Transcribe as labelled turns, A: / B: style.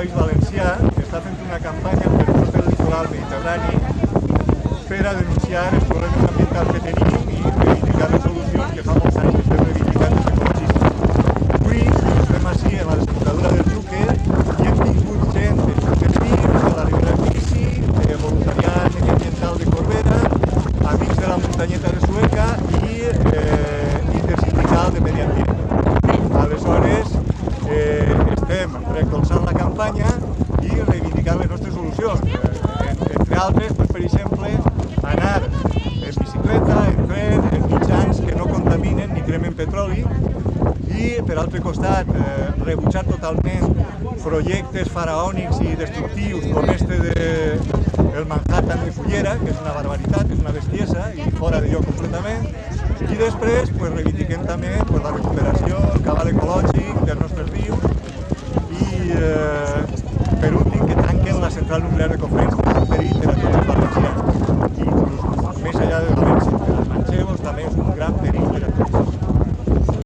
A: País Valencià està fent una campanya per tot el litoral mediterrani per a denunciar els problemes ambientals que tenim i reivindicar les solucions que fa molts anys que estem reivindicant els ecologistes. Avui estem així en la desembocadura del Xúquer i hem tingut gent de Xúquer Vius, de la Ribera Bici, de voluntariat mediambiental de Corbera, amics de la muntanyeta de Sueca i intersindical de Medi Ambient. Aleshores, estem recolzant la campanya i reivindicant les nostres solucions. Entre altres, per exemple, anar en bicicleta, en tren, en mitjans que no contaminen ni cremen petroli i, per altre costat, rebutjar totalment projectes faraònics i destructius com este del Manhattan de Cullera, que és una barbaritat, és una bestiesa i fora de lloc completament. I després reivindiquem també la recuperació, el cabal ecològic,